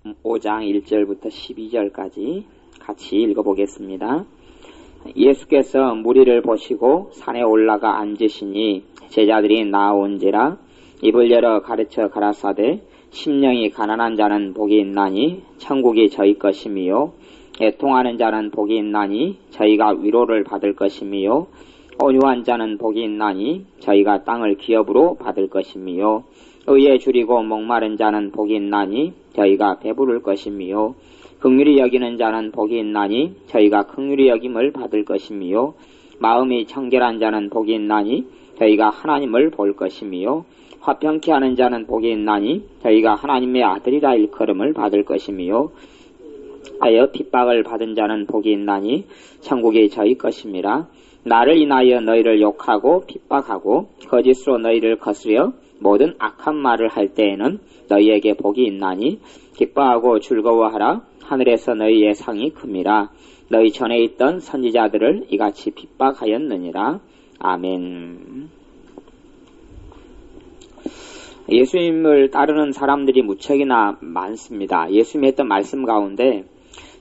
5장 1절부터 12절까지 같이 읽어보겠습니다. 예수께서 무리를 보시고 산에 올라가 앉으시니 제자들이 나온지라 입을 열어 가르쳐 가라사대 심령이 가난한 자는 복이 있나니 천국이 저희 것이미요 애통하는 자는 복이 있나니 저희가 위로를 받을 것이미요 온유한 자는 복이 있나니 저희가 땅을 기업으로 받을 것이미요 의에 줄이고 목마른 자는 복이 있나니 저희가 배부를 것이미요 긍휼히 여기는 자는 복이 있나니 저희가 긍휼히 여김을 받을 것이미요 마음이 청결한 자는 복이 있나니 저희가 하나님을 볼 것이미요 화평케 하는 자는 복이 있나니 저희가 하나님의 아들이라 일컬음을 받을 것이미요 하여 핍박을 받은 자는 복이 있나니 천국이 저희 것임이라 나를 인하여 너희를 욕하고 핍박하고 거짓으로 너희를 거스려 모든 악한 말을 할 때에는 너희에게 복이 있나니 기뻐하고 즐거워하라 하늘에서 너희의 상이 큽니다. 너희 전에 있던 선지자들을 이같이 핍박하였느니라. 아멘. 예수님을 따르는 사람들이 무척이나 많습니다. 예수님이 했던 말씀 가운데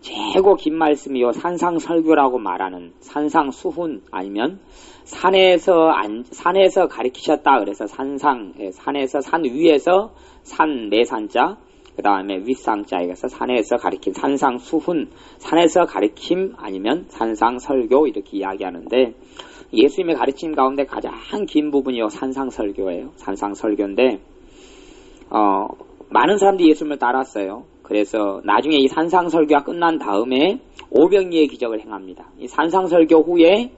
최고 긴 말씀이요 산상설교라고 말하는 산상수훈 아니면 산에서 가르치셨다 그래서 산에서 산 위에서 산 내산자 그 다음에 윗상자 이래서 산에서 가르친 산상수훈 산에서 가르침 아니면 산상설교 이렇게 이야기하는데 예수님의 가르침 가운데 가장 긴 부분이요 산상설교예요. 산상설교인데 많은 사람들이 예수님을 따랐어요. 그래서 나중에 이 산상설교가 끝난 다음에 오병이의 기적을 행합니다. 이 산상설교 후에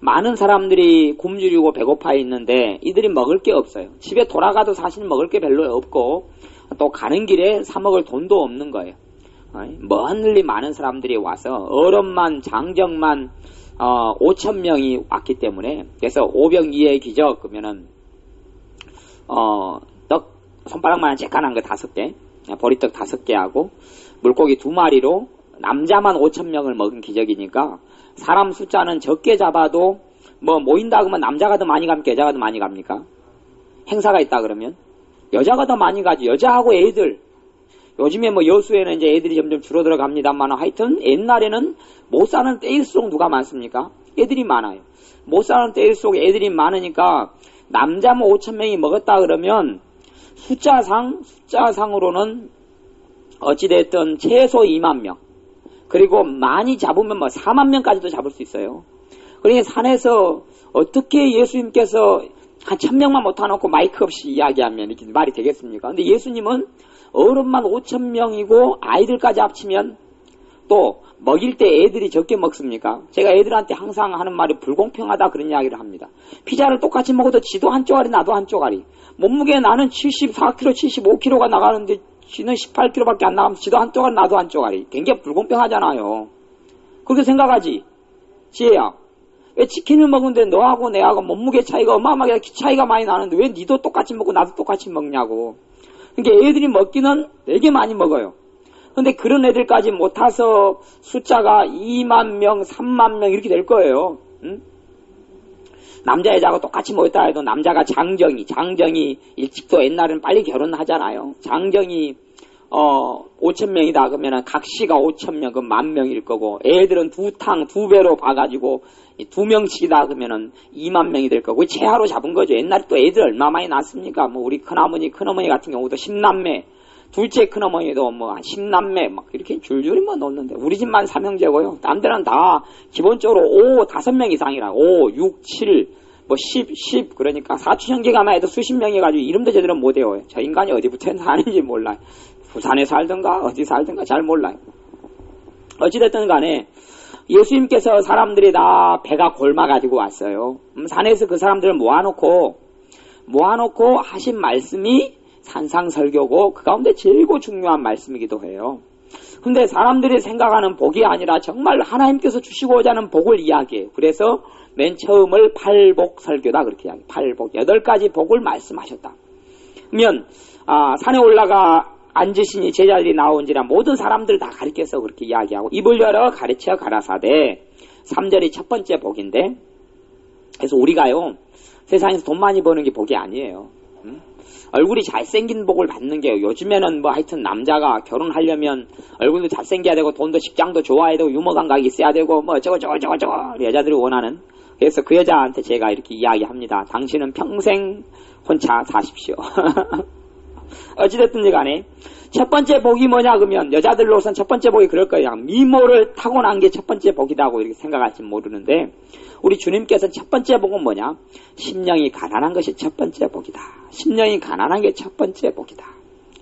많은 사람들이 굶주리고 배고파 있는데 이들이 먹을 게 없어요. 집에 돌아가도 사실 먹을 게 별로 없고 또 가는 길에 사 먹을 돈도 없는 거예요. 멀리 많은 사람들이 와서 어른만 장정만 5,000명이 왔기 때문에 그래서 오병이의 기적 그러면은 떡 손바닥만한 쬐깐한 거 5개 보리떡 5개 하고 물고기 2마리로 남자만 5,000명을 먹은 기적이니까 사람 숫자는 적게 잡아도 뭐 모인다 그러면 남자가 더 많이 갑니까 여자가 더 많이 갑니까? 행사가 있다 그러면 여자가 더 많이 가지. 여자하고 애들 요즘에 뭐 여수에는 이제 애들이 점점 줄어들어 갑니다만 하여튼 옛날에는 못 사는 때일수록 누가 많습니까? 애들이 많아요. 못 사는 때일수록 애들이 많으니까 남자 뭐 5,000명이 먹었다 그러면 숫자상으로는 어찌됐든 최소 2만 명 그리고 많이 잡으면 뭐 4만 명까지도 잡을 수 있어요. 그러니까 산에서 어떻게 예수님께서 한 1,000명만 못해놓고 마이크 없이 이야기하면 이렇게 말이 되겠습니까? 근데 예수님은 어른만 5,000명이고 아이들까지 합치면 또 먹일 때 애들이 적게 먹습니까? 제가 애들한테 항상 하는 말이 불공평하다 그런 이야기를 합니다. 피자를 똑같이 먹어도 지도 한 쪼가리 나도 한 쪼가리 몸무게 나는 74kg 75kg가 나가는데 지는 18kg밖에 안 나가면 지도 한 쪼가리 나도 한 쪼가리 굉장히 불공평하잖아요. 그렇게 생각하지 지혜야. 왜 치킨을 먹는데 너하고 내하고 몸무게 차이가 어마어마하게 차이가 많이 나는데 왜 니도 똑같이 먹고 나도 똑같이 먹냐고. 그러니까 애들이 먹기는 되게 많이 먹어요. 근데 그런 애들까지 못 와서 숫자가 2만 명, 3만 명 이렇게 될 거예요. 응? 남자 여자하고 똑같이 모였다 해도 남자가 장정이 일찍도 옛날에는 빨리 결혼하잖아요. 장정이 5,000명이다 그러면은 각시가 5,000명 그 10,000명일 거고 애들은 2배로 봐가지고 2명씩이다 그러면은 2만 명이 될 거고 최하로 잡은 거죠. 옛날에 또 애들 얼마 많이 낳습니까? 뭐 우리 큰어머니 같은 경우도 10남매 둘째 큰어머니도 뭐 10남매 막 이렇게 줄줄이 뭐 놓는데 우리 집만 3형제고요. 남들은 다 기본적으로 5명 이상이라 5, 6, 7 뭐 10 그러니까 사촌형제가만 해도 수십 명이 가지고 이름도 제대로 못 외워요. 저 인간이 어디부터 사는지 몰라요. 부산에 살든가 어디 살든가 잘 몰라요. 어찌됐든 간에 예수님께서 사람들이 다 배가 골마가지고 왔어요. 산에서 그 사람들을 모아놓고 하신 말씀이 산상설교고 그 가운데 제일 중요한 말씀이기도 해요. 근데 사람들이 생각하는 복이 아니라 정말 하나님께서 주시고자 하는 복을 이야기해요. 그래서 맨 처음을 팔복설교다 그렇게 이야기해요. 8가지 복을 말씀하셨다. 그러면 산에 올라가 앉으시니 제자들이 나온지라 모든 사람들 다 가르쳐서 그렇게 이야기하고 입을 열어 가르쳐 가라사대 3절이 첫 번째 복인데 그래서 우리가요 세상에서 돈 많이 버는 게 복이 아니에요. 얼굴이 잘생긴 복을 받는 게 요즘에는 뭐 하여튼 남자가 결혼하려면 얼굴도 잘생겨야 되고 돈도 직장도 좋아야 되고 유머 감각이 있어야 되고 뭐 저거 여자들이 원하는. 그래서 그 여자한테 제가 이렇게 이야기합니다. 당신은 평생 혼자 사십시오. 어찌됐든지 간에 첫 번째 복이 뭐냐 그러면 여자들로선 첫 번째 복이 그럴 거예요. 미모를 타고난 게 첫 번째 복이라고 이렇게 생각할지 모르는데 우리 주님께서는 첫 번째 복은 뭐냐? 심령이 가난한 것이 첫 번째 복이다. 심령이 가난한 게 첫 번째 복이다.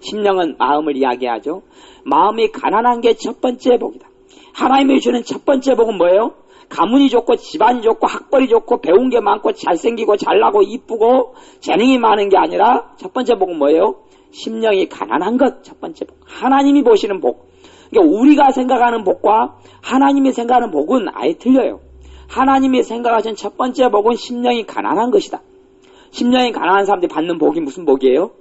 심령은 마음을 이야기하죠. 마음이 가난한 게 첫 번째 복이다. 하나님이 주는 첫 번째 복은 뭐예요? 가문이 좋고 집안이 좋고 학벌이 좋고 배운 게 많고 잘생기고 잘나고 이쁘고 재능이 많은 게 아니라 첫 번째 복은 뭐예요? 심령이 가난한 것 첫 번째 복. 하나님이 보시는 복. 그러니까 우리가 생각하는 복과 하나님이 생각하는 복은 아예 틀려요. 하나님이 생각하신 첫 번째 복은 심령이 가난한 것이다. 심령이 가난한 사람들이 받는 복이 무슨 복이에요?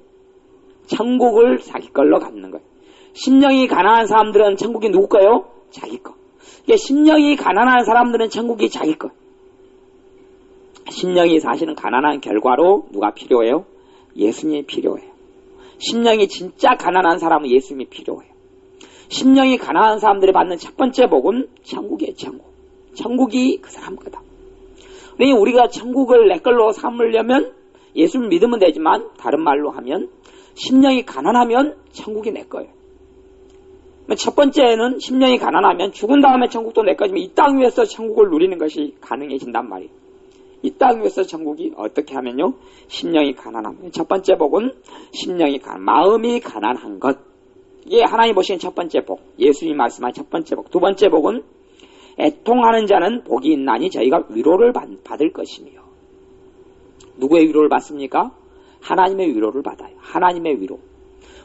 천국을 자기 걸로 갖는 거예요. 심령이 가난한 사람들은 천국이 누구 거예요? 자기 거. 그러니까 심령이 가난한 사람들은 천국이 자기 거. 심령이 사실은 가난한 결과로 누가 필요해요? 예수님이 필요해요. 심령이 진짜 가난한 사람은 예수님이 필요해요. 심령이 가난한 사람들이 받는 첫 번째 복은 천국이에요. 천국. 천국이 그 사람 거다. 그러니 우리가 천국을 내 걸로 삼으려면 예수를 믿으면 되지만 다른 말로 하면 심령이 가난하면 천국이 내 거예요. 첫 번째는 심령이 가난하면 죽은 다음에 천국도 내 거지만 이 땅 위에서 천국을 누리는 것이 가능해진단 말이에요. 이 땅 위에서 천국이 어떻게 하면요? 심령이 가난하면. 첫 번째 복은 심령이 마음이 가난한 것. 이게 하나님 보시는 첫 번째 복. 예수님이 말씀한 첫 번째 복. 두 번째 복은 애통하는 자는 복이 있나니 저희가 위로를 받을 것이며. 누구의 위로를 받습니까? 하나님의 위로를 받아요. 하나님의 위로.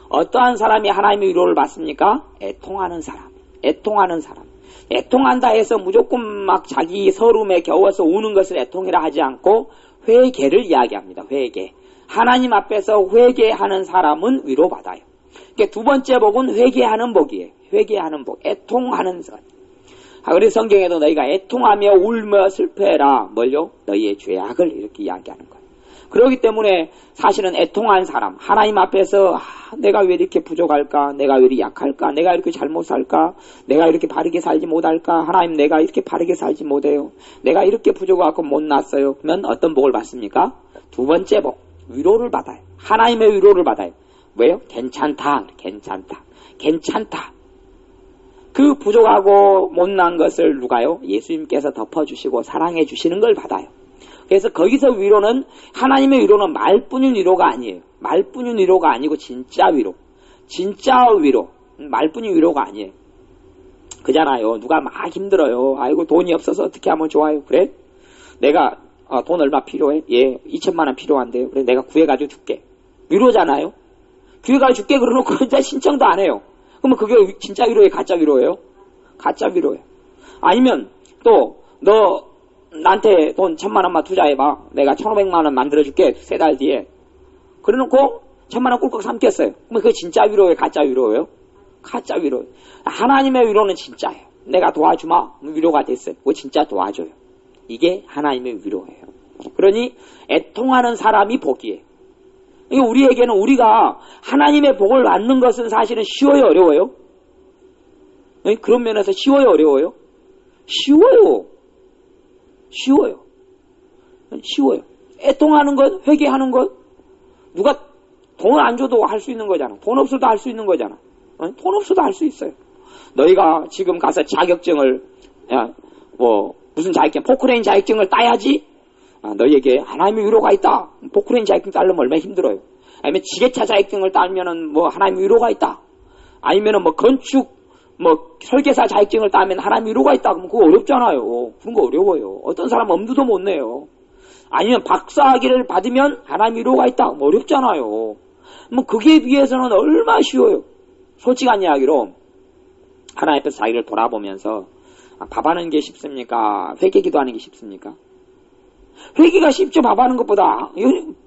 어떠한 사람이 하나님의 위로를 받습니까? 애통하는 사람. 애통하는 사람. 애통한다 해서 무조건 막 자기 서름에 겨워서 우는 것을 애통이라 하지 않고 회개를 이야기합니다. 회개. 하나님 앞에서 회개하는 사람은 위로받아요. 그러니까 두 번째 복은 회개하는 복이에요. 회개하는 복. 애통하는 것. 그래서 성경에도 너희가 애통하며 울며 슬퍼해라. 뭘요? 너희의 죄악을 이렇게 이야기하는 거예요. 그렇기 때문에 사실은 애통한 사람, 하나님 앞에서 내가 왜 이렇게 부족할까? 내가 왜 이렇게 약할까? 내가 이렇게 잘못 살까? 내가 이렇게 바르게 살지 못할까? 하나님 내가 이렇게 바르게 살지 못해요. 내가 이렇게 부족하고 못났어요. 그러면 어떤 복을 받습니까? 두 번째 복, 위로를 받아요. 하나님의 위로를 받아요. 왜요? 괜찮다. 괜찮다. 괜찮다. 그 부족하고 못난 것을 누가요? 예수님께서 덮어주시고 사랑해 주시는 걸 받아요. 그래서 거기서 위로는 하나님의 위로는 말뿐인 위로가 아니에요. 말뿐인 위로가 아니고 진짜 위로. 진짜 위로. 말뿐인 위로가 아니에요. 그잖아요. 누가 막 힘들어요. 아이고 돈이 없어서 어떻게 하면 좋아요. 그래? 내가 돈 얼마 필요해? 예, 2천만 원 필요한데요. 그래 내가 구해가지고 줄게. 위로잖아요. 구해가지고 줄게 그러놓고 진짜 신청도 안 해요. 그러면 그게 진짜 위로예요? 가짜 위로예요? 가짜 위로예요. 아니면 또 너 나한테 돈 1,000만 원만 투자해봐. 내가 1,500만 원 만들어줄게. 3달 뒤에. 그래놓고 1,000만 원 꿀꺽 삼켰어요. 그러면 그게 진짜 위로예요? 가짜 위로예요? 가짜 위로예요. 하나님의 위로는 진짜예요. 내가 도와주마. 위로가 됐어요. 그거 진짜 도와줘요. 이게 하나님의 위로예요. 그러니 애통하는 사람이 복이에요. 우리에게는 우리가 하나님의 복을 받는 것은 사실은 쉬워요? 어려워요? 그런 면에서 쉬워요? 어려워요? 쉬워요. 쉬워요. 쉬워요. 애통하는 것, 회개하는 것, 누가 돈 안 줘도 할 수 있는 거잖아. 돈 없어도 할 수 있는 거잖아. 돈 없어도 할 수 있어요. 너희가 지금 가서 자격증을, 무슨 자격증, 포크레인 자격증을 따야지? 너희에게 하나님의 위로가 있다. 포크레인 자격증 따려면 얼마나 힘들어요. 아니면 지게차 자격증을 따면은 하나님의 위로가 있다. 아니면은 건축, 설계사 자격증을 따면 하나님의 위로가 있다. 그러면 그거 어렵잖아요. 그런 거 어려워요. 어떤 사람은 엄두도 못 내요. 아니면 박사학위를 받으면 하나님의 위로가 있다. 어렵잖아요. 그게 비해서는 얼마나 쉬워요. 솔직한 이야기로 하나님 앞에서 자기를 돌아보면서 밥하는 게 쉽습니까? 회개 기도하는 게 쉽습니까? 회개가 쉽죠. 밥하는 것보다.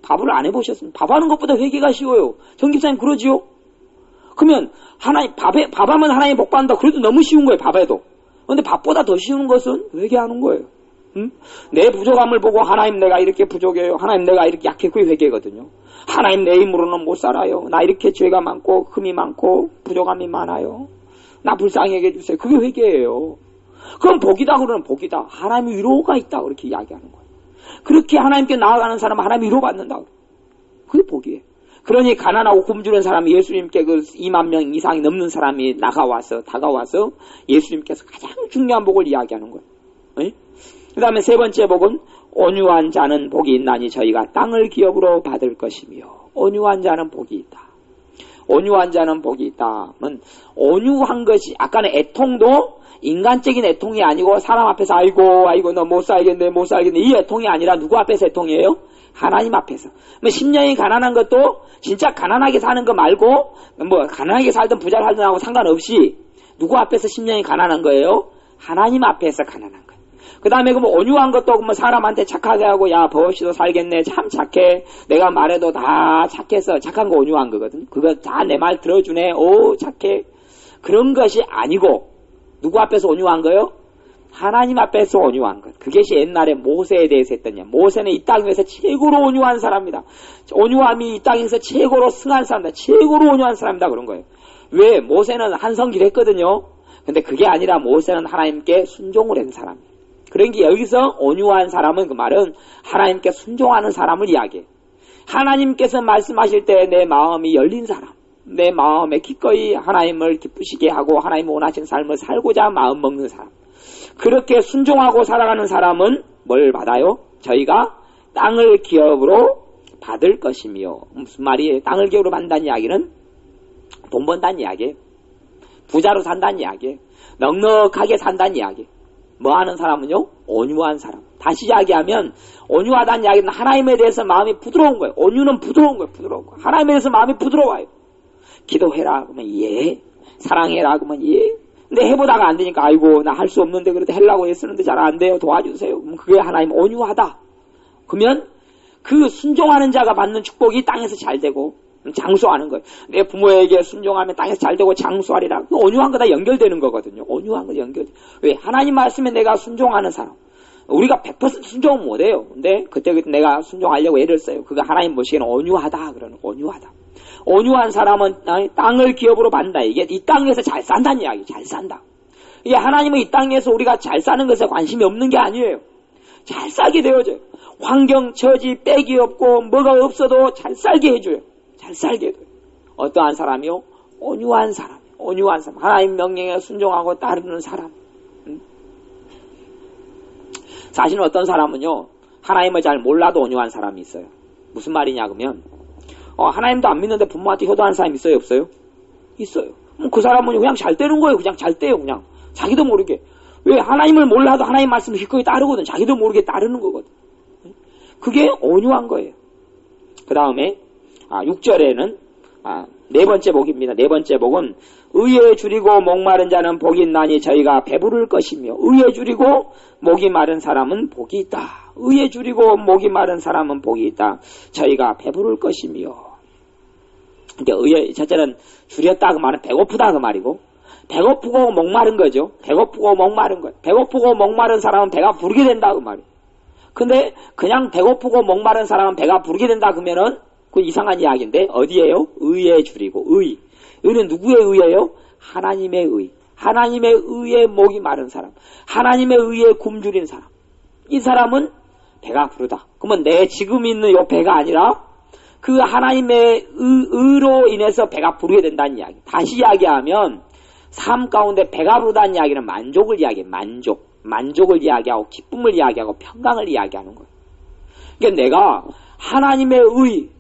밥을 안 해보셨습니까? 밥하는 것보다 회개가 쉬워요. 정집사님 그러지요? 그러면 밥하면 하나님 복 받는다. 그래도 너무 쉬운 거예요. 밥해도. 근데 밥보다 더 쉬운 것은 회개하는 거예요. 내 부족함을 보고 하나님 내가 이렇게 부족해요. 하나님 내가 이렇게 약해. 그게 회개거든요. 하나님 내 힘으로는 못 살아요. 나 이렇게 죄가 많고 흠이 많고 부족함이 많아요. 나 불쌍하게 해주세요. 그게 회개예요. 그럼 복이다 그러면 복이다. 하나님의 위로가 있다 그렇게 이야기하는 거예요. 그렇게 하나님께 나아가는 사람은 하나님 위로받는다. 그게 복이에요. 그러니 가난하고 굶주린 사람이 예수님께 그 2만 명 이상이 넘는 사람이 다가와서 예수님께서 가장 중요한 복을 이야기하는 거예요. 그 다음에 세 번째 복은 온유한 자는 복이 있나니 저희가 땅을 기업으로 받을 것이며 온유한 자는 복이 있다. 온유한 자는 복이 있다. 온유한 것이 아까는 애통도 인간적인 애통이 아니고 사람 앞에서 아이고 너 못 살겠네 이 애통이 아니라 누구 앞에서 애통이에요? 하나님 앞에서. 10년이 가난한 것도 진짜 가난하게 사는 거 말고 가난하게 살든 부자를 살든 하고 상관없이 누구 앞에서 10년이 가난한 거예요? 하나님 앞에서 가난한 거예요. 그 다음에 온유한 것도 사람한테 착하게 하고 야 버없이도 살겠네 참 착해 내가 말해도 다 착해서 착한 거 온유한 거거든. 그거 다 내 말 들어주네 오 착해. 그런 것이 아니고 누구 앞에서 온유한 거예요? 하나님 앞에서 온유한 것. 그것이 옛날에 모세에 대해서 했더니 모세는 이 땅 위에서 최고로 온유한 사람이다. 온유함이 이 땅에서 최고로 승한 사람이다. 최고로 온유한 사람이다 그런 거예요. 왜? 모세는 한성기를 했거든요. 근데 그게 아니라 모세는 하나님께 순종을 한 사람이에요. 그러니까 여기서 온유한 사람은 그 말은 하나님께 순종하는 사람을 이야기해요. 하나님께서 말씀하실 때 내 마음이 열린 사람, 내 마음에 기꺼이 하나님을 기쁘시게 하고 하나님 원하신 삶을 살고자 마음 먹는 사람, 그렇게 순종하고 살아가는 사람은 뭘 받아요? 저희가 땅을 기업으로 받을 것이며. 무슨 말이에요? 땅을 기업으로 받는다는 이야기는 돈 번다는 이야기예요. 부자로 산다는 이야기예요. 넉넉하게 산다는 이야기예요. 뭐 하는 사람은요? 온유한 사람. 다시 이야기하면 온유하다는 이야기는 하나님에 대해서 마음이 부드러운 거예요. 온유는 부드러운 거예요. 부드러운 거. 하나님에 대해서 마음이 부드러워요. 기도해라 그러면 예. 사랑해라 그러면 예. 근데 해보다가 안 되니까 아이고 나 할 수 없는데 그래도 하려고 했었는데 잘 안 돼요. 도와주세요. 그럼 그게 하나님 온유하다. 그러면 그 순종하는 자가 받는 축복이 땅에서 잘 되고 장수하는 거예요. 내 부모에게 순종하면 땅에서 잘 되고 장수하리라. 온유한 거 다 연결되는 거거든요. 온유한 거 연결돼. 왜? 하나님 말씀에 내가 순종하는 사람. 우리가 100% 순종은 못해요. 근데 그때 내가 순종하려고 애를 써요. 그거 하나님 보시기에는 온유하다. 그러는 온유하다. 온유한 사람은 땅을 기업으로 받는다. 이게 이 땅에서 잘 산다는 이야기. 잘 산다. 이게 하나님은 이 땅에서 우리가 잘 사는 것에 관심이 없는 게 아니에요. 잘 살게 되어줘요. 환경, 처지, 빽이 없고 뭐가 없어도 잘 살게 해줘요. 잘 살게 돼요. 어떠한 사람이요? 온유한 사람. 온유한 사람. 하나님 명령에 순종하고 따르는 사람. 사실은 어떤 사람은요. 하나님을 잘 몰라도 온유한 사람이 있어요. 무슨 말이냐 그러면 하나님도 안 믿는데 부모한테 효도하는 사람이 있어요? 없어요? 있어요. 그 사람은 그냥 잘 떼는 거예요. 그냥 잘 떼요. 그냥. 자기도 모르게. 왜? 하나님을 몰라도 하나님 말씀을 기꺼이 따르거든. 자기도 모르게 따르는 거거든. 그게 온유한 거예요. 그 다음에 6절에는 네 번째 복입니다. 네 번째 복은 의에 줄이고 목마른 자는 복이 있나니 저희가 배부를 것이며 의에 줄이고 목이 마른 사람은 복이 있다. 의에 줄이고 목이 마른 사람은 복이 있다. 저희가 배부를 것이며. 그러니까 의에 첫째는 줄였다 그 말은 배고프다 그 말이고 배고프고 목마른 거죠. 배고프고 목마른 거예요. 배고프고 목마른 사람은 배가 부르게 된다 그 말이에요. 근데 그냥 배고프고 목마른 사람은 배가 부르게 된다 그러면은 그 이상한 이야기인데 어디에요? 의에 줄이고 의. 의는 누구의 의예요? 하나님의 의. 하나님의 의에 목이 마른 사람. 하나님의 의에 굶주린 사람. 이 사람은 배가 부르다. 그러면 내 지금 있는 이 배가 아니라 그 하나님의 의로 인해서 배가 부르게 된다는 이야기. 다시 이야기하면 삶 가운데 배가 부르다는 이야기는 만족을 이야기해요. 만족을 이야기하고 기쁨을 이야기하고 평강을 이야기하는 거예요. 그러니까 내가 하나님의 의는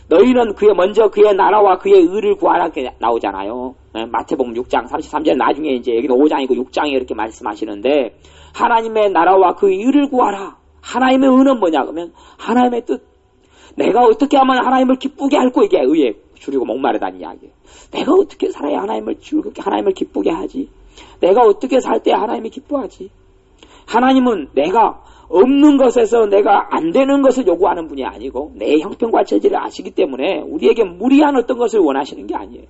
너희는 먼저 그의 나라와 그의 의를 구하라 이렇게 나오잖아요. 마태복음 6장 33절 나중에 이제 여기는 5장이고 6장에 이렇게 말씀하시는데 하나님의 나라와 그의 의를 구하라. 하나님의 의는 뭐냐 그러면 하나님의 뜻. 내가 어떻게 하면 하나님을 기쁘게 할고 이게 의에 줄이고 목마르다는 이야기예요. 내가 어떻게 살아야 하나님을 기쁘게 하지? 내가 어떻게 살 때 하나님이 기뻐하지? 하나님은 내가 없는 것에서 내가 안 되는 것을 요구하는 분이 아니고 내 형편과 체질을 아시기 때문에 우리에게 무리한 어떤 것을 원하시는 게 아니에요.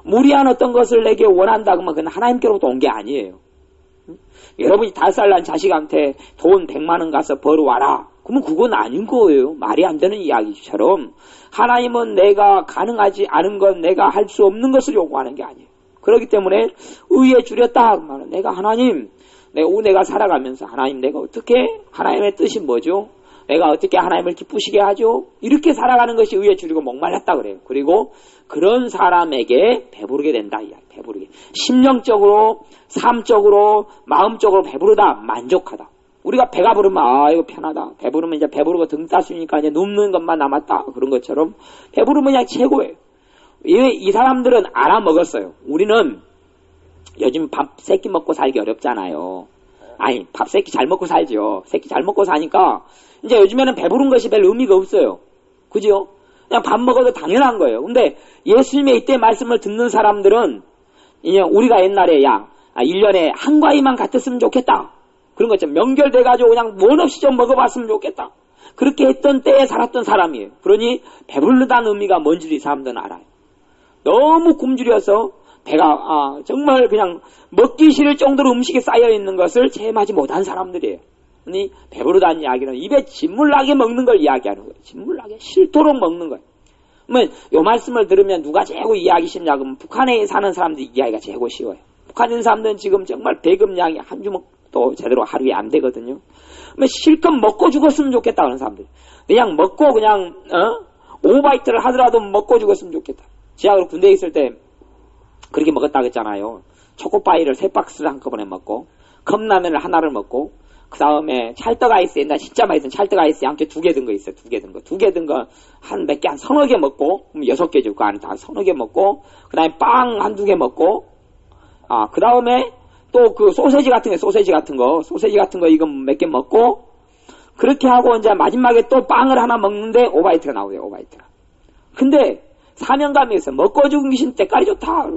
무리한 어떤 것을 내게 원한다 그러면 그건 하나님께로부터 온 게 아니에요. 여러분이 5살 난 자식한테 돈 100만 원 가서 벌어와라. 그러면 그건 아닌 거예요. 말이 안 되는 이야기처럼 하나님은 내가 가능하지 않은 건 내가 할 수 없는 것을 요구하는 게 아니에요. 그렇기 때문에 의에 주렸다 하면 내가 하나님, 내가 살아가면서 하나님 내가 어떻게, 하나님의 뜻이 뭐죠? 내가 어떻게 하나님을 기쁘시게 하죠? 이렇게 살아가는 것이 의에 주리고 목말랐다 그래요. 그리고 그런 사람에게 배부르게 된다. 배부르게. 심령적으로, 삶적으로, 마음적으로 배부르다. 만족하다. 우리가 배가 부르면 이거 편하다. 배부르면 이제 배부르고 등 따스니까 이제 눕는 것만 남았다. 그런 것처럼 배부르면 그냥 최고예요. 이 사람들은 알아먹었어요. 우리는 요즘 밥 3끼 먹고 살기 어렵잖아요. 아니, 밥 3끼 잘 먹고 살죠. 3끼 잘 먹고 사니까 이제 요즘에는 배부른 것이 별 의미가 없어요. 그죠? 그냥 밥 먹어도 당연한 거예요. 근데 예수님의 이때 말씀을 듣는 사람들은 그냥 우리가 옛날에 1년에 한 과일만 같았으면 좋겠다. 그런 거 있잖아요. 명절돼가지고 그냥 원 없이 좀 먹어봤으면 좋겠다. 그렇게 했던 때에 살았던 사람이에요. 그러니 배부르다는 의미가 뭔지를 이 사람들은 알아요. 너무 굶주려서 배가 정말 그냥 먹기 싫을 정도로 음식이 쌓여있는 것을 체험하지 못한 사람들이에요. 그러니 배부르다는 이야기는 입에 진물나게 먹는 걸 이야기하는 거예요. 진물나게 싫도록 먹는 거예요. 그러면 이 말씀을 들으면 누가 제일 이해하기 쉽냐 그러면 북한에 사는 사람들이 이해하기가 제일 쉬워요. 북한에 있는 사람들은 지금 정말 배급량이 한 주먹도 제대로 하루에 안 되거든요. 그러면 실컷 먹고 죽었으면 좋겠다 그런 사람들. 그냥 먹고 그냥 오바이트를 하더라도 먹고 죽었으면 좋겠다. 제가 군대에 있을 때 그렇게 먹었다고 했잖아요. 초코파이를 3박스를 한꺼번에 먹고 컵라면을 하나를 먹고 그 다음에 찰떡 아이스, 옛날 진짜 맛있던 찰떡 아이스 양께 2개 든 거 있어요. 2개 든 거. 2개 든 거 한 몇 개, 한 3-4개 먹고, 그럼 6개 줄 거 안에 다 3-4개 먹고, 그 다음에 빵 1-2개 먹고, 그 다음에 또 그 소세지 같은 거 이거 몇 개 먹고, 그렇게 하고 이제 마지막에 또 빵을 하나 먹는데 오바이트가 나오요, 오바이트가. 근데 사명감이 있어. 먹고 죽은 귀신 때깔이 좋다.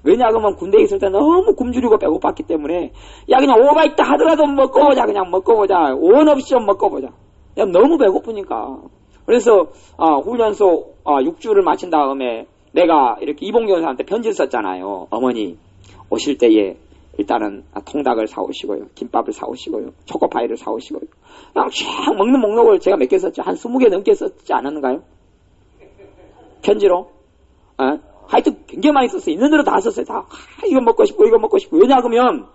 왜냐 그러면 군대에 있을 때 너무 굶주리고 배고팠기 때문에 그냥 오바이트 하더라도 먹고 보자. 그냥 먹고 보자. 원 없이 좀 먹고 보자. 그냥 너무 배고프니까. 그래서 훈련소 6주를 마친 다음에 내가 이렇게 이봉교사한테 편지를 썼잖아요. 어머니 오실 때에 일단은 통닭을 사오시고요. 김밥을 사오시고요. 초코파이를 사오시고요. 그냥 쫙 먹는 목록을 제가 몇 개 썼죠. 한 20개 넘게 썼지 않았는가요? 편지로. 하여튼 굉장히 많이 썼어요. 있는 대로 다 썼어요. 다 이거 먹고 싶고 이거 먹고 싶고. 왜냐 그러면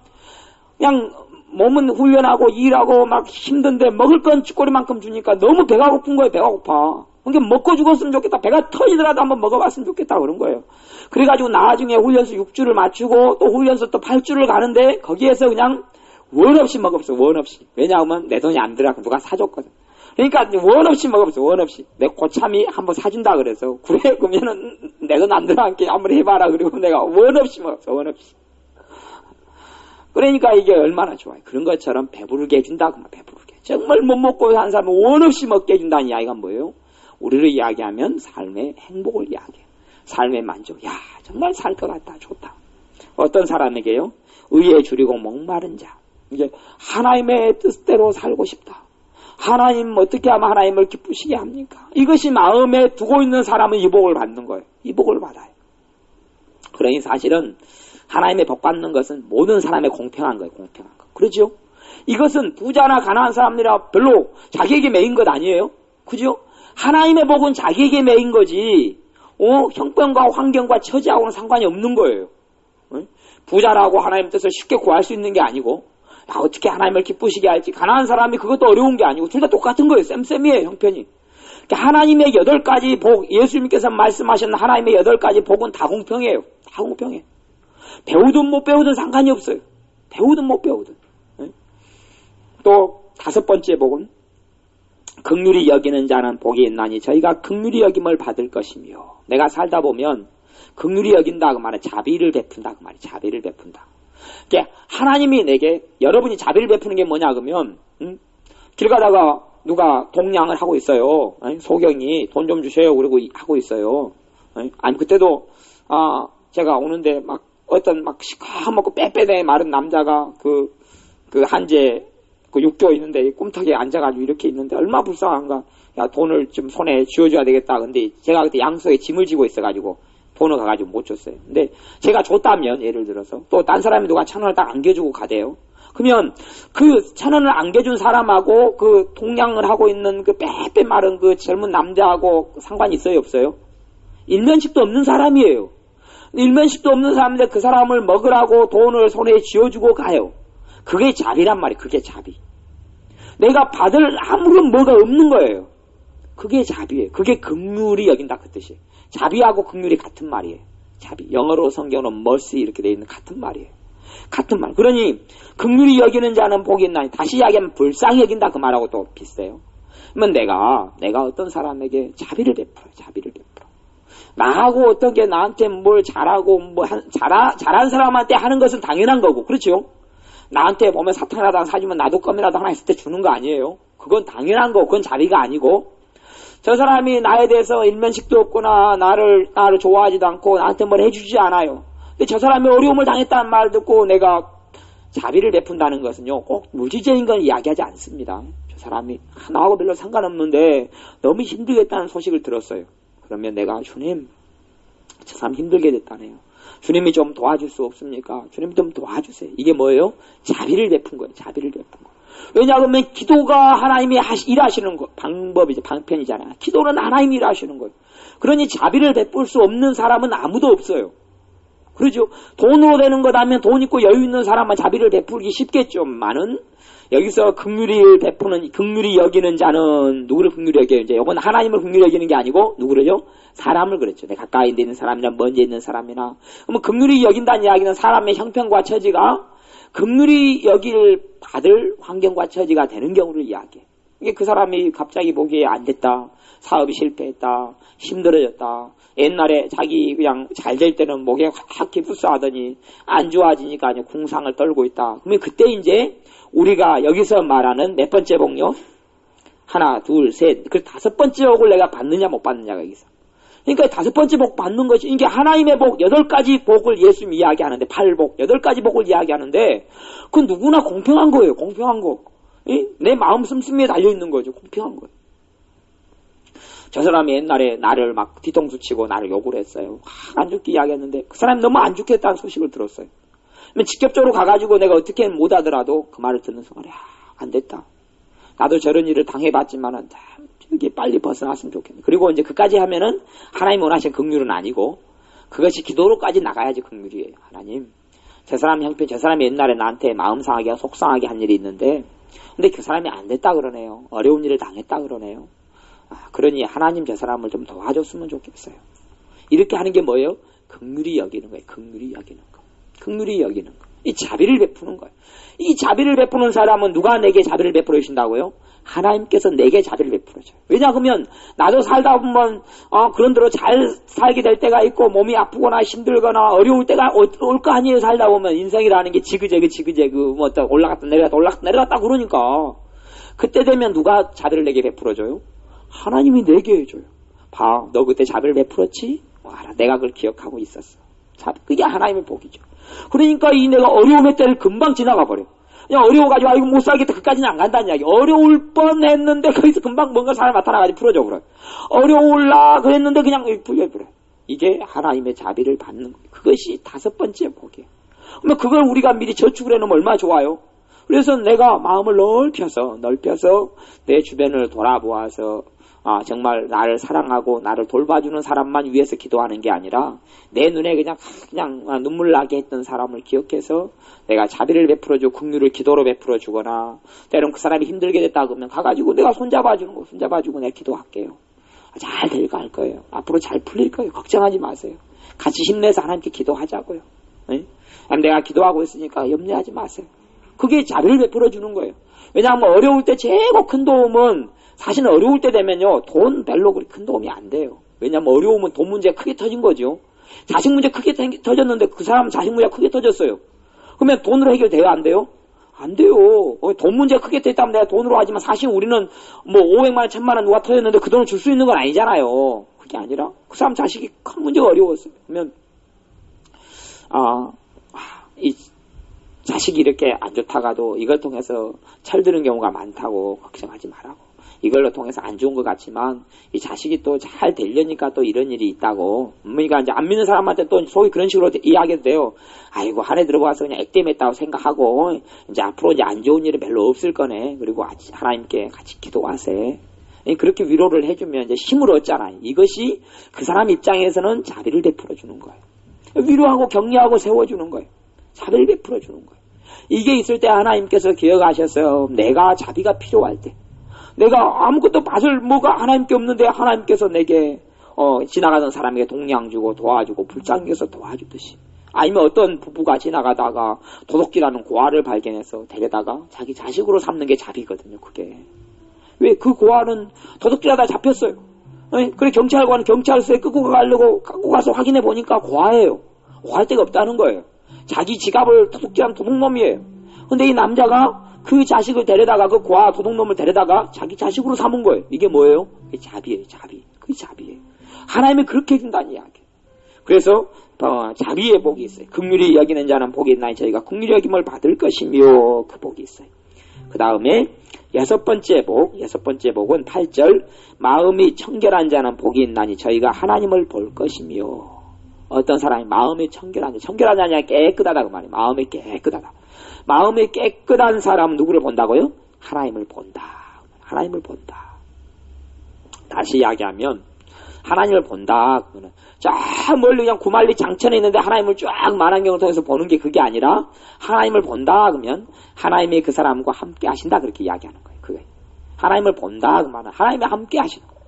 그냥 몸은 훈련하고 일하고 막 힘든데 먹을 건 쥐꼬리만큼 주니까 너무 배가 고픈 거예요. 배가 고파. 그러니까 먹고 죽었으면 좋겠다. 배가 터지더라도 한번 먹어봤으면 좋겠다 그런 거예요. 그래가지고 나중에 훈련소 6주를 맞추고 또 훈련소 또 8주를 가는데 거기에서 그냥 원 없이 먹었어. 원 없이. 왜냐하면 내 돈이 안 들어가고 누가 사줬거든. 그러니까 원 없이 먹어봤어. 원 없이. 내 고참이 한번 사준다 그래서 그래 그러면은 내 돈 안 들어가게 한번 해봐라. 그리고 내가 원 없이 먹었어. 원 없이. 그러니까 이게 얼마나 좋아요. 그런 것처럼 배부르게 해준다. 그만 배부르게. 정말 못 먹고 산 사람은 원 없이 먹게 해준다는 이야기가 뭐예요? 우리를 이야기하면 삶의 행복을 이야기해요. 삶의 만족. 야 정말 살 것 같다. 좋다. 어떤 사람에게요? 의에 줄이고 목마른 자. 이제 하나님의 뜻대로 살고 싶다. 하나님 어떻게 하면 하나님을 기쁘시게 합니까? 이것이 마음에 두고 있는 사람은 이 복을 받는 거예요. 이 복을 받아요. 그러니 사실은 하나님의 복 받는 것은 모든 사람의 공평한 거예요. 공평한 거. 그렇죠? 이것은 부자나 가난한 사람들이라 별로 자기에게 매인 것 아니에요. 그죠? 하나님의 복은 자기에게 매인 거지. 형편과 환경과 처지하고는 상관이 없는 거예요. 부자라고 하나님의 뜻을 쉽게 구할 수 있는 게 아니고 어떻게 하나님을 기쁘시게 할지 가난한 사람이 그것도 어려운 게 아니고 둘 다 똑같은 거예요. 쌤쌤이에요. 형편이. 그러니까 하나님의 8가지 복, 예수님께서 말씀하신 하나님의 8가지 복은 다 공평해요. 다 공평해. 배우든 못 배우든 상관이 없어요. 배우든 못 배우든. 또 5번째 복은 긍휼히 여기는 자는 복이 있나니 저희가 긍휼히 여김을 받을 것이며 내가 살다 보면 긍휼히 여긴다 그 말은 자비를 베푼다 그 말이 자비를 베푼다. 그러니까 하나님이 내게 여러분이 자비를 베푸는 게 뭐냐 그러면 길 가다가 누가 동냥을 하고 있어요. 소경이 돈 좀 주세요. 그러고 하고 있어요. 아니 그때도 제가 오는데 막 어떤 막 시커멓고 빼빼대 마른 남자가 그 한제 그 육교 있는데 꿈턱에 앉아가지고 이렇게 있는데 얼마나 불쌍한가. 야 돈을 좀 손에 쥐어줘야 되겠다. 근데 제가 그때 양손에 짐을 지고 있어가지고 돈을 가가지고 못 줬어요. 근데 제가 줬다면, 예를 들어서, 또 딴 사람이 누가 1,000원을 딱 안겨주고 가대요. 그러면 그 1,000원을 안겨준 사람하고 그 동양을 하고 있는 그 빼빼 마른 그 젊은 남자하고 상관이 있어요, 없어요? 일면식도 없는 사람이에요. 일면식도 없는 사람인데 그 사람을 먹으라고 돈을 손에 쥐어주고 가요. 그게 자비란 말이에요. 그게 자비. 내가 받을 아무런 뭐가 없는 거예요. 그게 자비예요. 그게 긍휼히 여긴다 그 뜻이에요. 자비하고 긍휼이 같은 말이에요. 자비. 영어로 성경은 mercy 이렇게 되어 있는 같은 말이에요. 같은 말. 그러니 긍휼히 여기는 자는 복이 있나니, 다시 이야기하면 불쌍히 여긴다 그 말하고 또 비슷해요. 그러면 내가 어떤 사람에게 자비를 베풀어요. 자비를 베풀어. 나하고 어떤 게 나한테 뭘 잘하고 잘한 사람한테 하는 것은 당연한 거고, 그렇죠? 나한테 보면 사탕이라도 하나 사주면 나도 껌이라도 하나 있을 때 주는 거 아니에요. 그건 당연한 거, 그건 자비가 아니고, 저 사람이 나에 대해서 일면식도 없거나 나를 좋아하지도 않고 나한테 뭘 해주지 않아요. 근데 저 사람이 어려움을 당했다는 말 듣고 내가 자비를 베푼다는 것은요, 꼭 물질적인 건 이야기하지 않습니다. 저 사람이 나하고 별로 상관없는데 너무 힘들겠다는 소식을 들었어요. 그러면 내가, 주님, 저 사람 힘들게 됐다네요. 주님이 좀 도와줄 수 없습니까? 주님 좀 도와주세요. 이게 뭐예요? 자비를 베푼 거예요. 자비를 베푼 거. 왜냐하면 기도가 하나님이 일하시는 거, 방법이죠. 방편이잖아요. 기도는 하나님이 일하시는 거예요. 그러니 자비를 베풀 수 없는 사람은 아무도 없어요. 그러죠? 돈으로 되는 거다면 돈 있고 여유 있는 사람만 자비를 베풀기 쉽겠죠만은, 여기서 긍휼히 여기는 자는 누구를 긍휼히 여겨요? 이제 이건 하나님을 긍휼히 여기는 게 아니고 누구를요? 사람을 그랬죠. 내 가까이 있는 사람이나 먼저 있는 사람이나. 그러면 긍휼히 여긴다는 이야기는 사람의 형편과 처지가 긍휼히 여길 받을 환경과 처지가 되는 경우를 이야기해. 이게 그 사람이 갑자기 보기에 안 됐다, 사업이 실패했다, 힘들어졌다, 옛날에 자기 그냥 잘 될 때는 목에 확 기부스하더니 안 좋아지니까 이제 궁상을 떨고 있다. 그러면 그때 이제 우리가 여기서 말하는 몇 번째 복요? 하나, 둘, 셋. 그 5번째 복을 내가 받느냐 못 받느냐가 여기서. 그러니까 5번째 복 받는 것이, 이게 하나님의 복 8가지 복을 예수님이 이야기하는데, 8복 8가지 복을 이야기하는데, 그건 누구나 공평한 거예요. 공평한 거. 내 마음 씀씀이에 달려있는 거죠. 공평한 거예요. 저 사람이 옛날에 나를 막 뒤통수 치고 나를 욕을 했어요. 안 좋게 이야기했는데 그 사람이 너무 안 좋게 했다는 소식을 들었어요. 그러면 직접적으로 가가지고 내가 어떻게 못하더라도 그 말을 듣는 순간에 안 됐다. 나도 저런 일을 당해봤지만은 저기 빨리 벗어났으면 좋겠네. 그리고 이제 그까지 하면은 하나님 원하신 긍휼은 아니고, 그것이 기도로까지 나가야지 긍휼이에요. 하나님, 저 사람 형편, 저 사람이 옛날에 나한테 마음 상하게 속상하게 한 일이 있는데, 근데 그 사람이 안 됐다 그러네요. 어려운 일을 당했다 그러네요. 그러니 하나님 저 사람을 좀 도와줬으면 좋겠어요. 이렇게 하는 게 뭐예요? 긍휼히 여기는 거예요. 긍휼히 여기는 거. 긍휼히 여기는 거. 이 자비를 베푸는 거예요. 이 자비를 베푸는 사람은 누가 내게 자비를 베풀어 주신다고요? 하나님께서 내게 자비를 베풀어줘요. 왜냐하면 나도 살다 보면 그런 대로 잘 살게 될 때가 있고, 몸이 아프거나 힘들거나 어려울 때가 올 거 아니에요. 살다 보면 인생이라는 게 지그재그 뭐 올라갔다 내려갔다 그러니까, 그때 되면 누가 자비를 내게 베풀어줘요? 하나님이 내게 해줘요. 봐, 너 그때 자비를 베풀었지? 알아, 내가 그걸 기억하고 있었어. 그게 하나님의 복이죠. 그러니까 이 내가 어려움의 때를 금방 지나가 버려. 그냥 어려워가지고 이거 못 살겠다, 그까지는 안 간다는 이야기. 어려울 뻔했는데 거기서 금방 뭔가 사람 나타나가지고 풀어줘 그래. 어려울라 그랬는데 그냥 풀려버려. 이게 하나님의 자비를 받는 거예요. 그것이 5번째 복이에요. 그러면 그걸 우리가 미리 저축을 해놓으면 얼마나 좋아요. 그래서 내가 마음을 넓혀서 내 주변을 돌아보아서 정말 나를 사랑하고 나를 돌봐주는 사람만 위해서 기도하는 게 아니라, 내 눈에 그냥 눈물 나게 했던 사람을 기억해서 내가 자비를 베풀어주고 긍휼을 기도로 베풀어주거나, 때론 그 사람이 힘들게 됐다 그러면 가가지고 내가 손잡아주고 내가 기도할게요. 잘 될 거 할 거예요. 앞으로 잘 풀릴 거예요. 걱정하지 마세요. 같이 힘내서 하나님께 기도하자고요. 네? 내가 기도하고 있으니까 염려하지 마세요. 그게 자비를 베풀어주는 거예요. 왜냐하면 어려울 때 최고 큰 도움은, 사실은 어려울 때 되면요, 돈 별로 그렇게 큰 도움이 안 돼요. 왜냐하면 어려우면 돈 문제가 크게 터진 거죠. 자식 문제 크게 터졌는데 그 사람 자식 문제가 크게 터졌어요. 그러면 돈으로 해결돼요? 안 돼요? 안 돼요. 돈 문제가 크게 됐다면 내가 돈으로 하지만, 사실 우리는 뭐 500만 원, 1000만 원 누가 터졌는데 그 돈을 줄 수 있는 건 아니잖아요. 그게 아니라 그 사람 자식이 큰 문제가 어려웠어요. 그러면 이 자식이 이렇게 안 좋다가도 이걸 통해서 철드는 경우가 많다고 걱정하지 말라고. 이걸로 통해서 안 좋은 것 같지만 이 자식이 또 잘 되려니까 또 이런 일이 있다고. 그러니까 이제 안 믿는 사람한테 또 속이 그런 식으로 이야기해도 돼요. 아이고 한 해 들어가서 그냥 액땜했다고 생각하고 이제 앞으로 이제 안 좋은 일이 별로 없을 거네. 그리고 하나님께 같이 기도하세. 그렇게 위로를 해주면 이제 힘을 얻잖아요. 이것이 그 사람 입장에서는 자비를 베풀어 주는 거예요. 위로하고 격려하고 세워주는 거예요. 자비를 베풀어 주는 거예요. 이게 있을 때 하나님께서 기억하셨어요. 내가 자비가 필요할 때, 내가 아무것도 받을 뭐가 하나님께 없는데 하나님께서 내게 지나가던 사람에게 동량 주고 도와주고 불쌍해서 도와주듯이, 아니면 어떤 부부가 지나가다가 도둑질하는 고아를 발견해서 데려다가 자기 자식으로 삼는 게 자비거든요. 그게 왜 그 고아는 도둑질하다 잡혔어요. 그래 경찰관은 경찰서에 끌고 가서 확인해 보니까 고아예요. 고아할 데가 없다는 거예요. 자기 지갑을 도둑질한 도둑놈이에요. 근데 이 남자가 그 자식을 데려다가 그 고아 도둑놈을 데려다가 자기 자식으로 삼은 거예요. 이게 뭐예요? 그게 자비예요. 자비. 그게 자비예요. 하나님이 그렇게 해준다는 이야기. 그래서 자비의 복이 있어요. 긍휼히 여기는 자는 복이 있나니 저희가 긍휼히 여김을 받을 것이며, 그 복이 있어요. 그 다음에 여섯 번째 복은 8절, 마음이 청결한 자는 복이 있나니 저희가 하나님을 볼 것이며. 어떤 사람이 마음이 청결한 자냐 깨끗하다 그 말이에요. 마음이 깨끗하다. 마음이 깨끗한 사람은 누구를 본다고요? 하나님을 본다. 하나님을 본다. 다시 이야기하면 하나님을 본다. 그러면 저 멀리 그냥 구만리 장천에 있는데 하나님을 쫙 만환경을 통해서 보는 게 그게 아니라 하나님을 본다 그러면 하나님이 그 사람과 함께 하신다, 그렇게 이야기하는 거예요. 그게 하나님을 본다 그 말은 하나님이 함께 하시는 거예요.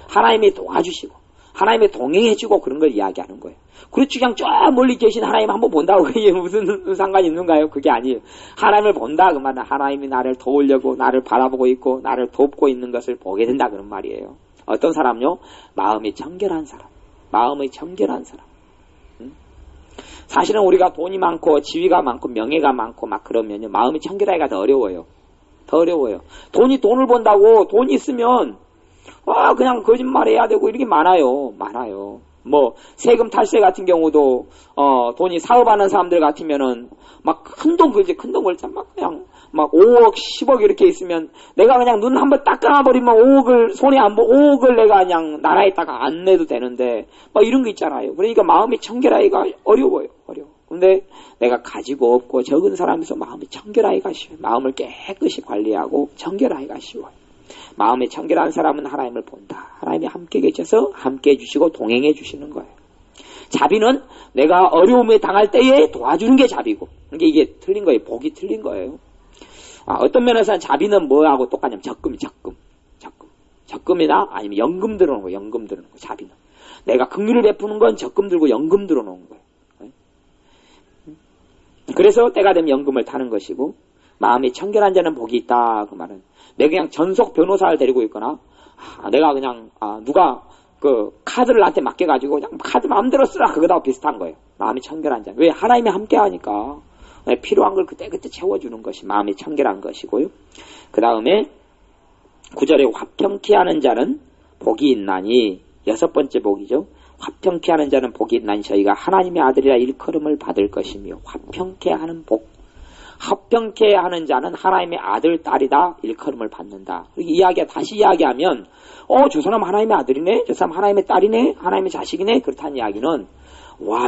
하나님이 도와주시고 하나님이 동행해주고 그런 걸 이야기하는 거예요. 그렇지 그냥 저 멀리 계신 하나님 한번 본다고 그게 무슨 상관이 있는가요? 그게 아니에요. 하나님을 본다 그 말은 하나님이 나를 도우려고 나를 바라보고 있고 나를 돕고 있는 것을 보게 된다 그런 말이에요. 어떤 사람요? 마음이 청결한 사람. 마음이 청결한 사람. 사실은 우리가 돈이 많고 지위가 많고 명예가 많고 막 그러면요, 마음이 청결하기가 더 어려워요. 더 어려워요. 돈을 번다고 돈이 있으면 그냥 거짓말해야 되고 이렇게 많아요. 뭐 세금 탈세 같은 경우도 돈이 사업하는 사람들 같으면은 막 큰 돈 벌지 막 그냥 막 5억 10억 이렇게 있으면 내가 그냥 눈 한번 딱 감아버리면 5억을 손에 안 보고 5억을 내가 그냥 나라에다가 안 내도 되는데 막 이런 거 있잖아요. 그러니까 마음이 청결하기가 어려워요. 근데 내가 가지고 없고 적은 사람에서 마음이 청결하기가 쉬워요. 마음을 깨끗이 관리하고 청결하기가 쉬워요. 마음이 청결한 사람은 하나님을 본다. 하나님이 함께 계셔서 함께 해주시고 동행해 주시는 거예요. 자비는 내가 어려움에 당할 때에 도와주는 게 자비고, 그러니까 이게 틀린 거예요. 복이 틀린 거예요. 어떤 면에서는 자비는 뭐하고 똑같냐면 적금이나 아니면 연금 들어놓은 거예요. 자비는 내가 긍휼을 베푸는 건 적금 들고 연금 들어놓은 거예요. 그래서 때가 되면 연금을 타는 것이고, 마음이 청결한 자는 복이 있다 그 말은 내가 그냥 전속 변호사를 데리고 있거나 내가 그냥 누가 그 카드를 나한테 맡겨가지고 그냥 카드 마음대로 쓰라 그거하고 비슷한 거예요. 마음이 청결한 자. 왜? 하나님이 함께 하니까 필요한 걸 그때그때 채워주는 것이 마음이 청결한 것이고요. 그 다음에 9절에 화평케 하는 자는 복이 있나니, 여섯 번째 복이죠. 화평케 하는 자는 복이 있나니 저희가 하나님의 아들이라 일컬음을 받을 것이며. 화평케 하는 복, 화평케 하는 자는 하나님의 아들, 딸이다 일컬음을 받는다. 다시 이야기하면 저 사람 하나님의 아들이네, 저 사람 하나님의 딸이네, 하나님의 자식이네, 그렇다는 이야기는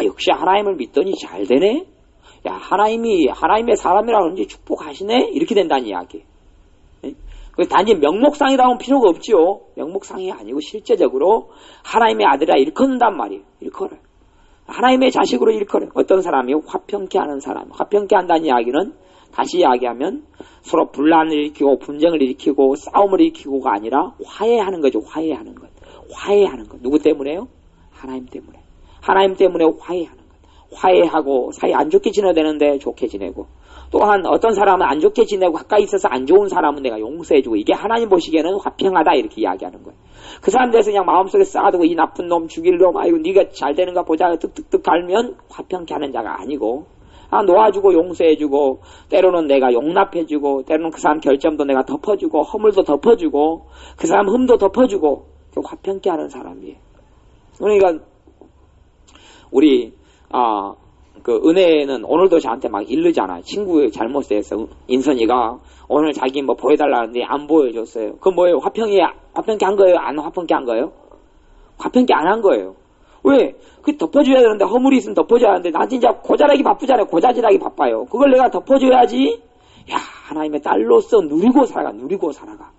역시 하나님을 믿더니 잘 되네, 하나님의 사람이라 그런지 축복하시네, 이렇게 된다는 이야기. 단지 명목상이라고는 필요가 없지요. 명목상이 아니고 실제적으로 하나님의 아들이라 일컫는단 말이에요. 일컬어요. 하나님의 자식으로 일컬어요. 어떤 사람이요? 화평케 하는 사람. 화평케 한다는 이야기는 다시 이야기하면 서로 분란을 일으키고 분쟁을 일으키고 싸움을 일으키고가 아니라 화해하는 거죠. 화해하는 것. 누구 때문에요? 하나님 때문에. 하나님 때문에 화해하는 것. 화해하고 사이 안 좋게 지내야 되는데 좋게 지내고, 또한 어떤 사람은 안 좋게 지내고 가까이 있어서 안 좋은 사람은 내가 용서해주고, 이게 하나님 보시기에는 화평하다 이렇게 이야기하는 거예요. 그 사람 대해서 그냥 마음속에 쌓아두고 이 나쁜 놈 죽일 놈 아이고 네가 잘 되는가 보자 득득득 갈면 화평케 하는 자가 아니고, 놓아주고 용서해주고, 때로는 내가 용납해주고, 때로는 그 사람 결점도 내가 덮어주고, 허물도 덮어주고, 그 사람 흠도 덮어주고, 화평케 하는 사람이에요. 그러니까 우리 그 은혜는 오늘도 저한테 막 이르잖아. 친구의 잘못에서 인선이가 오늘 자기 뭐 보여달라는데 안 보여줬어요. 그 뭐예요? 화평케 한 거예요? 안 화평케 한 거예요? 화평케 안 한 거예요. 왜? 그 덮어줘야 되는데 허물이 있으면 덮어줘야 하는데 나 진짜 고자라기 바쁘잖아요. 고자질하기 바빠요. 그걸 내가 덮어줘야지. 야, 하나님의 딸로서 누리고 살아가.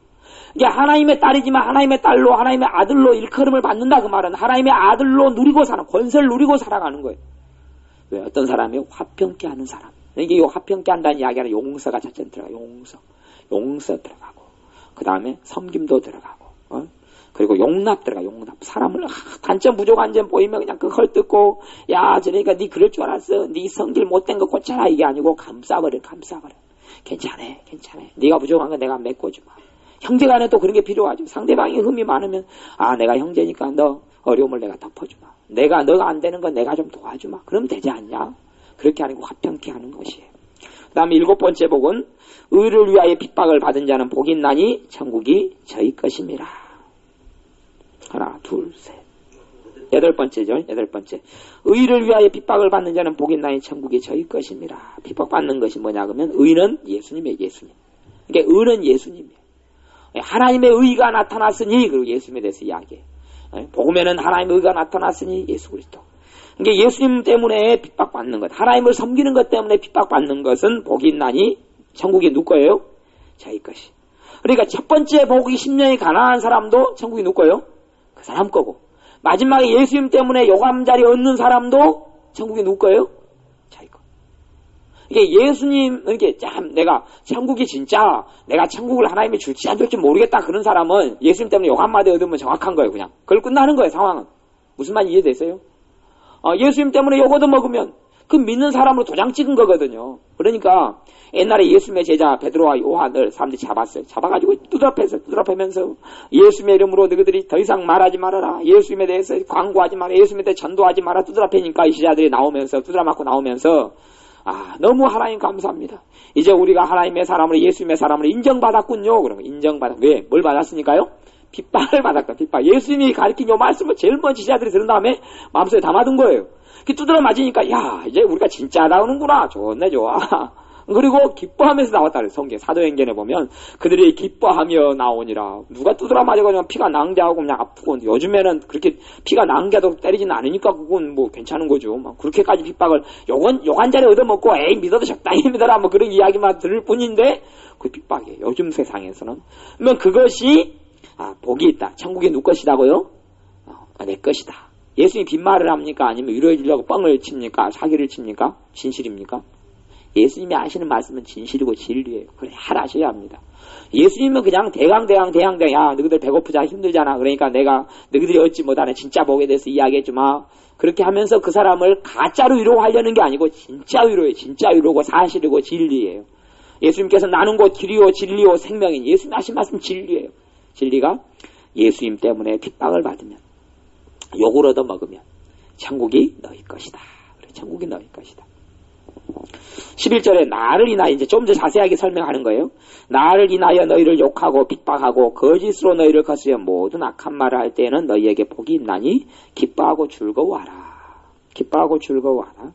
이게 하나님의 딸이지만 하나님의 딸로 하나님의 아들로 일컬음을 받는다 그 말은 하나님의 아들로 누리고 권세를 누리고 살아가는 거예요. 왜? 어떤 사람이 화평케 하는 사람. 이게 화평케 한다는 이야기는 용서가 첫째 들어가요. 용서 들어가고 그 다음에 섬김도 들어가고 그리고 용납 들어가. 용납. 사람을 단점 부족한 점 보이면 그냥 그 헐뜯고 야 저러니까 네 그럴 줄 알았어. 네 성질 못된 거 고쳐라 이게 아니고 감싸버려. 괜찮아. 네가 부족한 거 내가 메꿔주마. 형제간에 또 그런 게 필요하죠. 상대방이 흠이 많으면 내가 형제니까 너 어려움을 내가 덮어주마. 너가 안 되는 건 내가 좀 도와주마. 그러면 되지 않냐? 그렇게 하는 거 화평케 하는 것이에요. 그 다음에 7번째 복은 의를 위하여 핍박을 받은 자는 복이 있나니 천국이 저희 것임이라. 하나, 둘, 셋. 8번째죠. 8번째. 의를 위하여 핍박을 받는 자는 복이 있나니 천국이 저희 것임이라. 핍박받는 것이 뭐냐 그러면 의는 예수님이에요. 그러니까 의는 예수님이에요. 하나님의 의가 나타났으니 그리고 예수님에 대해서 이야기해요. 복음에는 하나님의 의가 나타났으니 예수 그리스도. 그러니까 예수님 때문에 핍박받는 것, 하나님을 섬기는 것 때문에 핍박받는 것은 복이 있나니 천국이 누구 거예요? 저희 것이. 그러니까 첫 번째 복이 10년이 가난한 사람도 천국이 누구 거예요? 그 사람 거고. 마지막에 예수님 때문에 요감자리 얻는 사람도 천국이 누구 거예요? 저희 거. 이게 예수님, 이렇게 참 내가 천국이 진짜 내가 천국을 하나님이 줄지 안 줄지 모르겠다 그런 사람은 예수님 때문에 욕 한마디 얻으면 정확한 거예요. 그냥 그걸 끝나는 거예요. 상황은. 무슨 말인지 이해되세요? 예수님 때문에 욕 얻어먹으면 그 믿는 사람으로 도장 찍은 거거든요. 그러니까 옛날에 예수님의 제자 베드로와 요한을 사람들이 잡았어요. 잡아가지고 두드러패면서 예수님의 이름으로 너희들이 더 이상 말하지 말아라. 예수님에 대해서 광고하지 마라. 예수님에 대해 전도하지 마라. 두드러패니까 이 제자들이 나오면서 두드러 맞고 나오면서 너무 하나님 감사합니다. 이제 우리가 하나님의 사람으로 예수님의 사람으로 인정받았군요. 그러면 인정받았. 왜? 뭘 받았으니까요? 핍박을 받았다. 핍박. 예수님이 가르친 요 말씀을 제일 먼저 제자들이 들은 다음에 마음속에 담아둔 거예요. 두드러 맞으니까 야 이제 우리가 진짜 나오는구나. 좋네 좋아. 그리고 기뻐하면서 나왔다 그래요. 성경 사도행전에 보면 그들이 기뻐하며 나오니라. 누가 두드러 맞아가지고 피가 낭자하고 그냥 아프고 요즘에는 그렇게 피가 낭자도 때리지는 않으니까 그건 뭐 괜찮은 거죠. 막 그렇게까지 핍박을 욕한 자리 얻어먹고 에이 믿어도 적당히 믿어라 뭐 그런 이야기만 들을 뿐인데 그 핍박이에요. 요즘 세상에서는. 그러면 그것이 복이 있다. 천국이 누구 것이다고요? 내 것이다. 예수님이 빈말을 합니까? 아니면 위로해 주려고 뻥을 칩니까? 사기를 칩니까? 진실입니까? 예수님이 하시는 말씀은 진실이고 진리예요. 그래 하셔야 합니다. 예수님은 그냥 대강 야 너희들 배고프자 힘들잖아. 그러니까 내가 너희들이 얻지 못하는 진짜 복에 대해서 이야기해주마. 그렇게 하면서 그 사람을 가짜로 위로하려는 게 아니고 진짜 위로예요. 진짜 위로고 사실이고 진리예요. 예수님께서 나는 곧 길이요 진리요 생명인 예수님 하신 말씀 진리예요. 진리가 예수님 때문에 핍박을 받으면 욕을 얻어먹으면 천국이 너희 것이다. 그래, 천국이 너희 것이다. 11절에 나를 인하여 이제 좀 더 자세하게 설명하는 거예요. 나를 인하여 너희를 욕하고 핍박하고 거짓으로 너희를 거스려 모든 악한 말을 할 때에는 너희에게 복이 있나니 기뻐하고 즐거워하라. 기뻐하고 즐거워하라.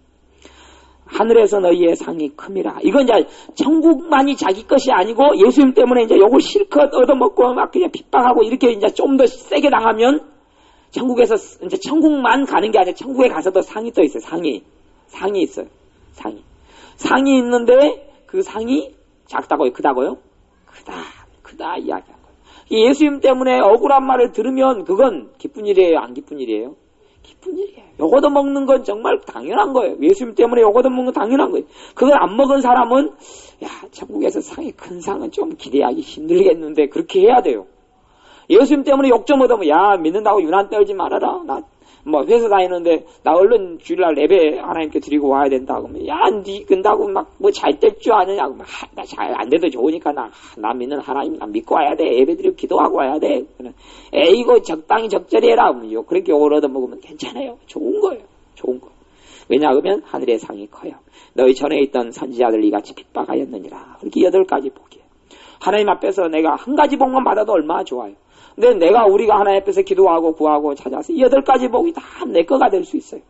하늘에서 너희의 상이 큼이라. 이건 이제 천국만이 자기 것이 아니고 예수님 때문에 이제 욕을 실컷 얻어먹고 막 그냥 핍박하고 이렇게 이제 좀 더 세게 당하면 천국에서 이제 천국만 가는 게 아니라 천국에 가서도 상이 또 있어요. 상이 있어요. 상이 있는데 그 상이 작다고요? 크다고요? 크다 이야기한 거예요. 예수님 때문에 억울한 말을 들으면 그건 기쁜 일이에요? 안 기쁜 일이에요? 기쁜 일이에요. 욕 얻어먹는 건 정말 당연한 거예요. 예수님 때문에 욕 얻어먹는 건 당연한 거예요. 그걸 안 먹은 사람은 천국에서 상이 큰 상은 좀 기대하기 힘들겠는데 그렇게 해야 돼요. 예수님 때문에 욕 좀 얻으면 믿는다고 유난 떨지 말아라. 나 회사 다니는데 나 얼른 주일날 예배 하나님께 드리고 와야 된다. 그러면 니 근다고 막 잘 될 줄 아느냐. 나 잘 안 돼도 좋으니까 나 믿는 하나님 나 믿고 와야 돼. 예배 드리고 기도하고 와야 돼. 이거 적당히 적절히 해라. 그렇게 욕을 얻어먹으면 괜찮아요. 좋은 거예요. 왜냐하면 하늘의 상이 커요. 너희 전에 있던 선지자들 이같이 핍박하였느니라. 그렇게 8가지 복이에요. 하나님 앞에서 내가 한 가지 복만 받아도 얼마나 좋아요. 근데 우리가 하나님 앞에서 기도하고 구하고 찾아서 8가지 복이 다 내 거가 될 수 있어요.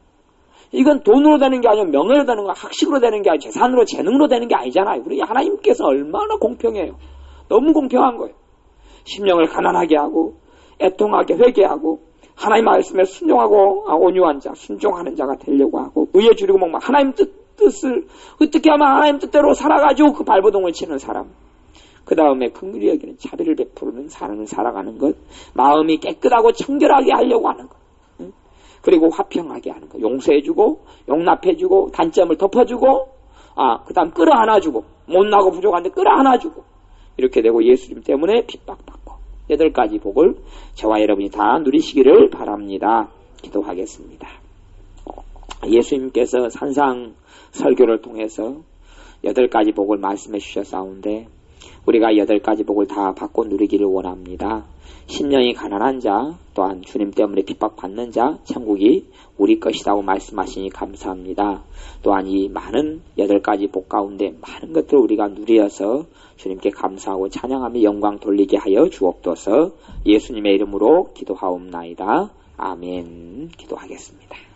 이건 돈으로 되는 게 아니고 명예로 되는 거, 학식으로 되는 게 아니고 재산으로, 재능으로 되는 게 아니잖아요. 우리 하나님께서 얼마나 공평해요. 너무 공평한 거예요. 심령을 가난하게 하고 애통하게 회개하고 하나님 말씀에 순종하고 온유한 자, 순종하는 자가 되려고 하고 의에 줄이고 목마 하나님 뜻을 어떻게 하면 하나님 뜻대로 살아가지고 그 발버둥을 치는 사람. 그 다음에 긍휼히 여기는 자비를 베푸는 사람을 살아가는 것, 마음이 깨끗하고 청결하게 하려고 하는 것, 그리고 화평하게 하는 것, 용서해주고 용납해주고 단점을 덮어주고 그 다음 끌어안아주고 못나고 부족한데 끌어안아주고 이렇게 되고 예수님 때문에 핍박받고 8가지 복을 저와 여러분이 다 누리시기를 바랍니다. 기도하겠습니다. 예수님께서 산상 설교를 통해서 8가지 복을 말씀해 주셨사온데 우리가 8가지 복을 다 받고 누리기를 원합니다. 심령이 가난한 자, 또한 주님 때문에 핍박받는 자, 천국이 우리 것이라고 말씀하시니 감사합니다. 또한 이 많은 8가지 복 가운데 많은 것들을 우리가 누리어서 주님께 감사하고 찬양하며 영광 돌리게 하여 주옵소서. 예수님의 이름으로 기도하옵나이다. 아멘. 기도하겠습니다.